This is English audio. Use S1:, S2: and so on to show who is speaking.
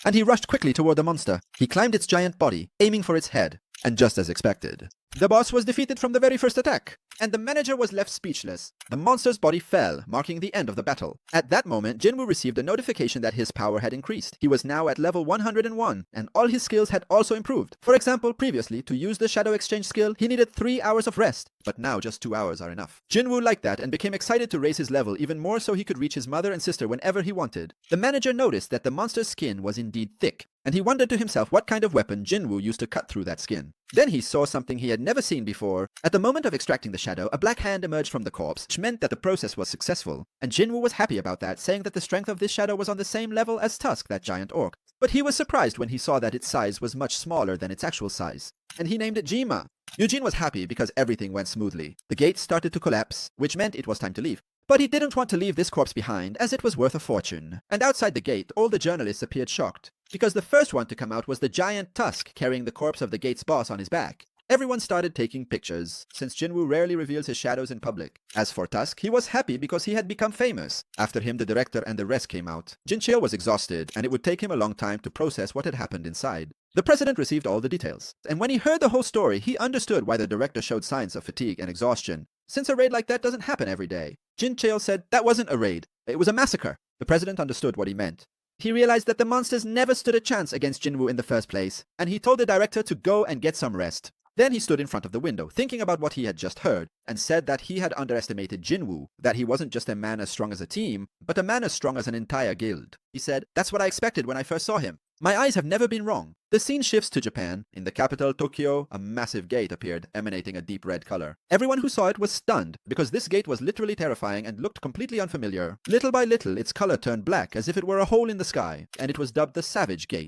S1: and he rushed quickly toward the monster. He climbed its giant body, aiming for its head. And just as expected, the boss was defeated from the very first attack, and the manager was left speechless. The monster's body fell, marking the end of the battle. At that moment, Jin-Woo received a notification that his power had increased. He was now at level 101, and all his skills had also improved. For example, previously, to use the Shadow Exchange skill, he needed 3 hours of rest, but now just 2 hours are enough. Jin-Woo liked that and became excited to raise his level even more so he could reach his mother and sister whenever he wanted. The manager noticed that the monster's skin was indeed thick, and he wondered to himself what kind of weapon Jin-Woo used to cut through that skin. Then he saw something he had never seen before. At the moment of extracting the shadow, a black hand emerged from the corpse, which meant that the process was successful, and Jin-Woo was happy about that, saying that the strength of this shadow was on the same level as Tusk, that giant orc. But he was surprised when he saw that its size was much smaller than its actual size, and he named it Jima. Eugene was happy because everything went smoothly. The gate started to collapse, which meant it was time to leave. But he didn't want to leave this corpse behind, as it was worth a fortune. And outside the gate, all the journalists appeared shocked, because the first one to come out was the giant Tusk carrying the corpse of the gate's boss on his back. Everyone started taking pictures, since Jin-Woo rarely reveals his shadows in public. As for Tusk, he was happy because he had become famous. After him, the director and the rest came out. Jin-Cheo was exhausted, and it would take him a long time to process what had happened inside. The president received all the details, and when he heard the whole story, he understood why the director showed signs of fatigue and exhaustion, since a raid like that doesn't happen every day. Jin-Cheo said that wasn't a raid, it was a massacre. The president understood what he meant. He realized that the monsters never stood a chance against Jin-Woo in the first place, and he told the director to go and get some rest. Then he stood in front of the window, thinking about what he had just heard, and said that he had underestimated Jin-Woo, that he wasn't just a man as strong as a team, but a man as strong as an entire guild. He said, "That's what I expected when I first saw him. My eyes have never been wrong." The scene shifts to Japan. In the capital, Tokyo, a massive gate appeared, emanating a deep red color. Everyone who saw it was stunned, because this gate was literally terrifying and looked completely unfamiliar. Little by little, its color turned black as if it were a hole in the sky, and it was dubbed the Savage Gate.